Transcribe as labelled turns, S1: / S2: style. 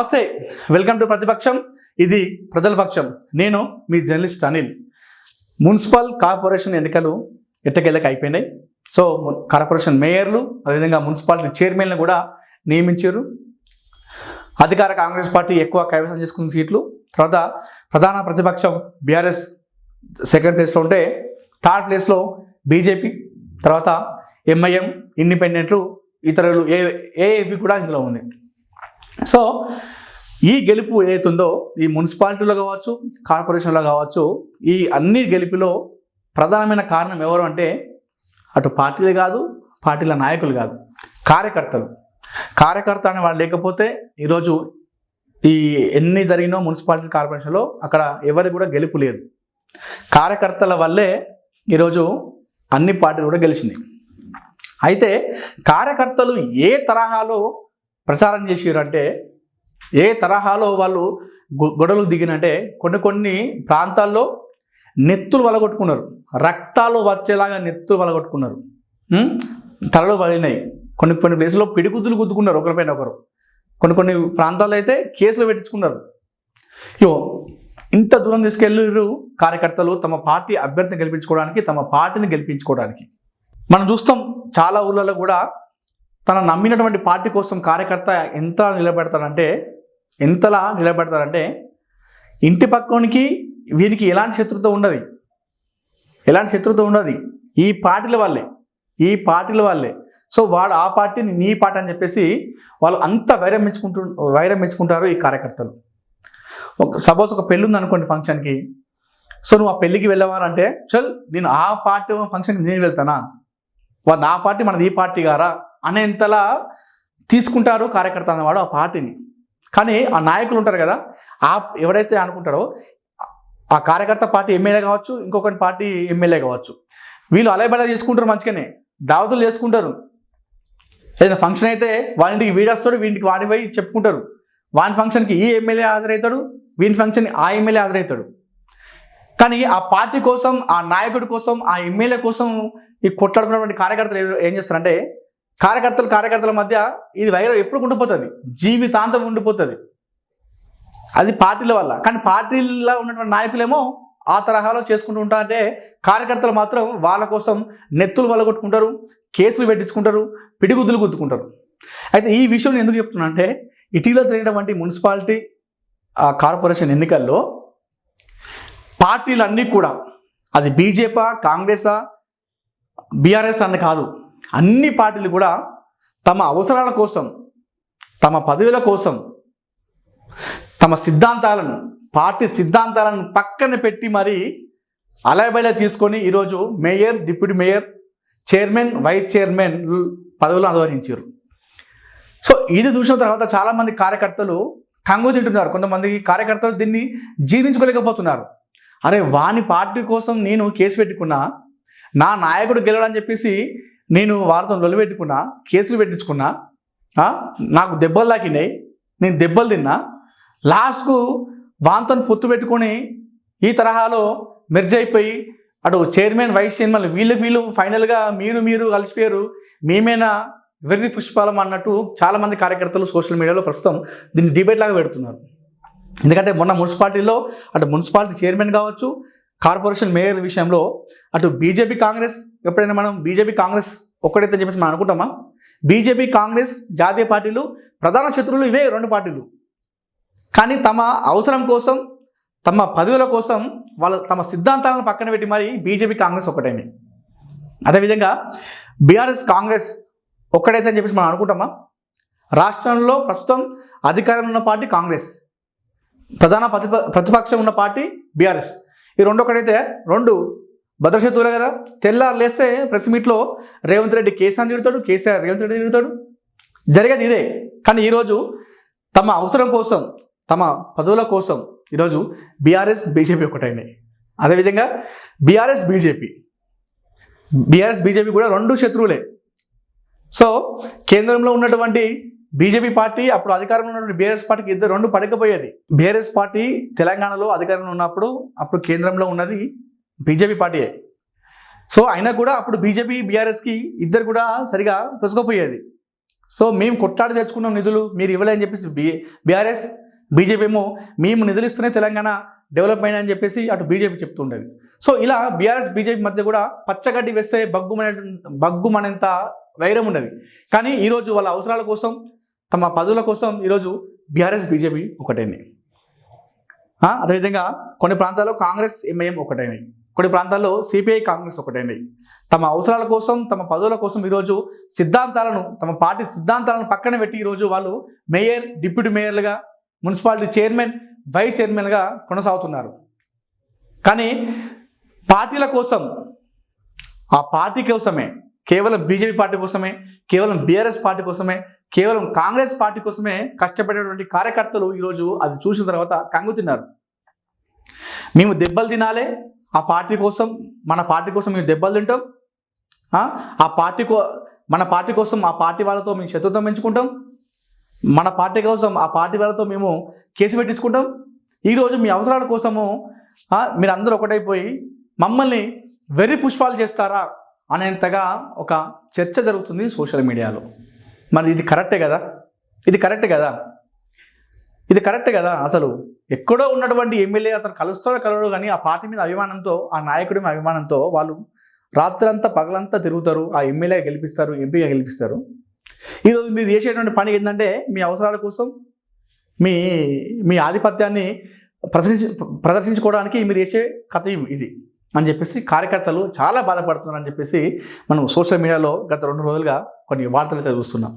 S1: నమస్తే, welcome to ప్రతిపక్షం. ఇది ప్రజల పక్షం. నేను మీ జర్నలిస్ట్ అనిల్. మున్సిపల్ కార్పొరేషన్ ఎన్నికలు ఎట్టకేళ్ళకి అయిపోయినాయి. సో కార్పొరేషన్ మేయర్లు అదేవిధంగా మున్సిపాలిటీ చైర్మన్లు కూడా నియమించారు. అధికార కాంగ్రెస్ పార్టీ ఎక్కువ కైవసం చేసుకున్న సీట్లు. తర్వాత ప్రధాన ప్రతిపక్షం బీఆర్ఎస్ సెకండ్ ప్లేస్లో ఉంటే, థర్డ్ ప్లేస్లో బీజేపీ, తర్వాత ఎంఐఎం, ఇండిపెండెంట్లు, ఇతరులు ఏఏపీ కూడా ఇందులో ఉంది. సో ఈ గెలుపు ఏదైతుందో ఈ మున్సిపాలిటీలో కావచ్చు, కార్పొరేషన్లో కావచ్చు, ఈ అన్ని గెలుపులో ప్రధానమైన కారణం ఎవరు అంటే అటు పార్టీలు కాదు, పార్టీల నాయకులు కాదు, కార్యకర్తలు. కార్యకర్త అనే వాళ్ళు లేకపోతే ఈరోజు ఈ ఎన్ని జరిగినో మున్సిపాలిటీ కార్పొరేషన్లో అక్కడ ఎవరికి కూడా గెలుపు లేదు. కార్యకర్తల వల్లే ఈరోజు అన్ని పార్టీలు కూడా గెలిచినాయి. అయితే కార్యకర్తలు ఏ తరహాలో ప్రచారం చేసారంటే, ఏ తరహాలో వాళ్ళు గొడవలు దిగినంటే, కొన్ని ప్రాంతాల్లో నెత్తులు వలగొట్టుకున్నారు, రక్తాలు వచ్చేలాగా నెత్తులు వలగొట్టుకున్నారు, తలలు పడినాయి. కొన్ని ప్లేసుల్లో పిడిగుద్దులు గుద్దుకున్నారు ఒకరిపైన ఒకరు. కొన్ని ప్రాంతాల్లో అయితే కేసులు పెట్టించుకున్నారు. ఇంత దూరం తీసుకెళ్ళారు కార్యకర్తలు తమ పార్టీ అభ్యర్థిని గెలిపించుకోవడానికి, తమ పార్టీని గెలిపించుకోవడానికి. మనం చూస్తాం చాలా ఊళ్ళలో కూడా తన నమ్మినటువంటి పార్టీ కోసం కార్యకర్త ఎంతలా నిలబెడతారంటే ఇంటి పక్కనికి వీరికి ఎలాంటి శత్రుత్వం ఉండదు. ఈ పార్టీల వాళ్ళే. సో వాడు ఆ పార్టీని నీ పార్టీ అని చెప్పేసి వాళ్ళు అంత వైరం మెచ్చుకుంటారు ఈ కార్యకర్తలు. సపోజ్ ఒక పెళ్ళి ఉంది అనుకోండి ఫంక్షన్కి. సో నువ్వు ఆ పెళ్ళికి వెళ్ళవాలంటే చల్ నేను ఆ పార్టీ ఫంక్షన్కి నేను వెళ్తానా, నా పార్టీ మనది ఈ పార్టీ గారా అనేంతలా తీసుకుంటారు కార్యకర్త అనేవాడు ఆ పార్టీని. కానీ ఆ నాయకులు ఉంటారు కదా, ఎవడైతే అనుకుంటాడో ఆ కార్యకర్త పార్టీ ఎమ్మెల్యే కావచ్చు, ఇంకొకటి పార్టీ ఎమ్మెల్యే కావచ్చు, వీళ్ళు అలయబలా చేసుకుంటారు, మంచిగానే దావతులు చేసుకుంటారు. ఏదైనా ఫంక్షన్ అయితే వాడింటికి వీడొస్తాడు, వీటికి వాడి పోయి చెప్పుకుంటారు. వాని ఫంక్షన్కి ఈ ఎమ్మెల్యే హాజరవుతాడు, వీని ఫంక్షన్కి ఆ ఎమ్మెల్యే హాజరవుతాడు. కానీ ఆ పార్టీ కోసం, ఆ నాయకుడి కోసం, ఆ ఎమ్మెల్యే కోసం ఈ కొట్లాడుకున్నటువంటి కార్యకర్తలు ఏం చేస్తారంటే, కార్యకర్తల మధ్య ఇది వైరం ఎప్పుడు ఉండిపోతుంది, జీవితాంతం ఉండిపోతుంది. అది పార్టీల వల్ల. కానీ పార్టీల్లో ఉన్నటువంటి నాయకులేమో ఆ తరహాలో చేసుకుంటూ ఉంటారంటే, కార్యకర్తలు మాత్రం వాళ్ళ కోసం నెత్తులు వలగొట్టుకుంటారు, కేసులు పెట్టించుకుంటారు, పిడిగుద్దులు గుద్దుకుంటారు. అయితే ఈ విషయం నేను ఎందుకు చెప్తున్నా అంటే, ఇటీవల జరిగినటువంటి మున్సిపాలిటీ కార్పొరేషన్ ఎన్నికల్లో పార్టీలన్నీ కూడా, అది బీజేపీ, కాంగ్రెసా, బీఆర్ఎస్ అని కాదు, అన్ని పార్టీలు కూడా తమ అవసరాల కోసం, తమ పదవుల కోసం, తమ పార్టీ సిద్ధాంతాలను పక్కన పెట్టి మరీ అలయబైలా తీసుకొని ఈరోజు mayor, deputy mayor, chairman, vice chairman పదవులు అనుభవించారు. సో ఇది చూసిన తర్వాత చాలామంది కార్యకర్తలు కంగు తింటున్నారు. కొంతమంది కార్యకర్తలు దీన్ని జీర్ణించుకోలేకపోతున్నారు. అరే వాని పార్టీ కోసం నేను కేసు పెట్టుకున్నా, నా నాయకుడు గెలవడని చెప్పేసి నేను వారితో నిలబెట్టుకున్నా, కేసులు పెట్టించుకున్నా, నాకు దెబ్బలు తాకినాయి, నేను దెబ్బలు తిన్నా, లాస్ట్కు వాంతో పొత్తు పెట్టుకొని ఈ తరహాలో మెర్జ్ అయిపోయి అటు చైర్మన్, వైస్ చైర్మన్ వీళ్ళు ఫైనల్గా మీరు కలిసిపోయారు, మేమేనా వెర్రి పుష్పాలం అన్నట్టు చాలామంది కార్యకర్తలు సోషల్ మీడియాలో ప్రస్తుతం దీన్ని డిబేట్ లాగా పెడుతున్నారు. ఎందుకంటే మొన్న మున్సిపాలిటీలో అటు మున్సిపాలిటీ చైర్మన్ కావచ్చు, కార్పొరేషన్ మేయర్ విషయంలో అటు బీజేపీ, కాంగ్రెస్, ఎప్పుడైనా మనం బీజేపీ, కాంగ్రెస్ ఒక్కడైతే చెప్పేసి మనం అనుకుంటామా? బీజేపీ, కాంగ్రెస్ జాతీయ పార్టీలు ప్రధాన శత్రువులు ఇవే రెండు పార్టీలు. కానీ తమ అవసరం కోసం, తమ పదవుల కోసం వాళ్ళు తమ సిద్ధాంతాలను పక్కన పెట్టి మరి బీజేపీ, కాంగ్రెస్ ఒక్కటైంది. అదేవిధంగా బీఆర్ఎస్, కాంగ్రెస్ ఒక్కడైతే అని చెప్పేసి మనం అనుకుంటామా? రాష్ట్రంలో ప్రస్తుతం అధికారంలో ఉన్న పార్టీ కాంగ్రెస్, ప్రధాన ప్రతిపక్షం ఉన్న పార్టీ బీఆర్ఎస్. ఈ రెండు ఒకటైతే రెండు భద్రశత్రువులే కదా. తెల్లారు లేస్తే ప్రెస్ మీట్లో రేవంత్ రెడ్డి కేసీఆర్ తిడతాడు, కేసీఆర్ రేవంత్ రెడ్డి తిడతాడు. జరిగేది ఇదే. కానీ ఈరోజు తమ అవసరం కోసం, తమ పదవుల కోసం ఈరోజు బీఆర్ఎస్, బీజేపీ ఒకటైనాయి. అదేవిధంగా బీఆర్ఎస్, బీజేపీ కూడా రెండు శత్రువులే. సో కేంద్రంలో ఉన్నటువంటి బీజేపీ పార్టీ, అప్పుడు అధికారంలో ఉన్నటువంటి బీఆర్ఎస్ పార్టీకి రెండు పడకపోయేది. బీఆర్ఎస్ పార్టీ తెలంగాణలో అధికారంలో ఉన్నప్పుడు అప్పుడు కేంద్రంలో ఉన్నది బీజేపీ పార్టీయే. సో అయినా కూడా అప్పుడు బీజేపీ, బీఆర్ఎస్కి ఇద్దరు కూడా సరిగా పొసకపోయేది. సో మేము కొట్లాడి తెచ్చుకున్నాం నిధులు, మీరు ఇవ్వలేదని చెప్పేసి బీఆర్ఎస్ బీజేపీ ఏమో మేము నిధులు ఇస్తేనే తెలంగాణ డెవలప్మెంట్ అని చెప్పేసి అటు బీజేపీ చెప్తుండేది. సో ఇలా బీఆర్ఎస్ బీజేపీ మధ్య కూడా పచ్చగడ్డి వేస్తే బగ్గుమనేంత వైరం ఉండేది. కానీ ఈరోజు వాళ్ళ అవసరాల కోసం, తమ పదవుల కోసం ఈరోజు బీఆర్ఎస్ బీజేపీ ఒకటైనాయి. అదేవిధంగా కొన్ని ప్రాంతాల్లో కాంగ్రెస్ ఎంఐఎం ఒకటైనాయి, కొన్ని ప్రాంతాల్లో సిపిఐ కాంగ్రెస్ ఒకటైనాయి. తమ అవసరాల కోసం, తమ పదవుల కోసం ఈరోజు సిద్ధాంతాలను, తమ పార్టీ సిద్ధాంతాలను పక్కన పెట్టి ఈరోజు వాళ్ళు మేయర్, డిప్యూటీ మేయర్లుగా, మున్సిపాలిటీ చైర్మన్, వైస్ చైర్మన్గా కొనసాగుతున్నారు. కానీ పార్టీల కోసం, ఆ పార్టీ కోసమే, కేవలం బీజేపీ పార్టీ కోసమే, కేవలం బీఆర్ఎస్ పార్టీ కోసమే, కేవలం కాంగ్రెస్ పార్టీ కోసమే కష్టపడేటువంటి కార్యకర్తలు ఈరోజు అది చూసిన తర్వాత కంగుతిన్నారు. మేము దెబ్బలు తినాలి ఆ పార్టీ కోసం, మన పార్టీ కోసం మేము దెబ్బలు తింటాం, మన పార్టీ కోసం ఆ పార్టీ వాళ్ళతో మేము శత్రుత్వం పెంచుకుంటాం, మన పార్టీ కోసం ఆ పార్టీ వాళ్ళతో మేము కేసు పెట్టించుకుంటాం. ఈరోజు మీ అవసరాల కోసము మీరు అందరూ ఒకటైపోయి మమ్మల్ని వెర్రి పుష్పాలు చేస్తారా అనేంతగా ఒక చర్చ జరుగుతుంది సోషల్ మీడియాలో. మరి ఇది కరెక్టే కదా? ఇది కరెక్టే కదా? అసలు ఎక్కడో ఉన్నటువంటి ఎమ్మెల్యే అతను కలుస్తాడో కలవడో కానీ ఆ పార్టీ మీద అభిమానంతో, ఆ నాయకుడి మీద అభిమానంతో వాళ్ళు రాత్రంతా పగలంతా తిరుగుతారు, ఆ ఎమ్మెల్యే గెలిపిస్తారు, ఎంపీగా గెలిపిస్తారు. ఈరోజు మీరు చేసేటువంటి పని ఏంటంటే మీ అవసరాల కోసం, మీ ఆధిపత్యాన్ని ప్రదర్శించుకోవడానికి మీరు చేసే కథ ఇది అని చెప్పేసి కార్యకర్తలు చాలా బాధపడుతున్నారని చెప్పేసి మనం సోషల్ మీడియాలో గత 2 రోజులుగా కొన్ని వార్తలు అయితే చూస్తున్నాం.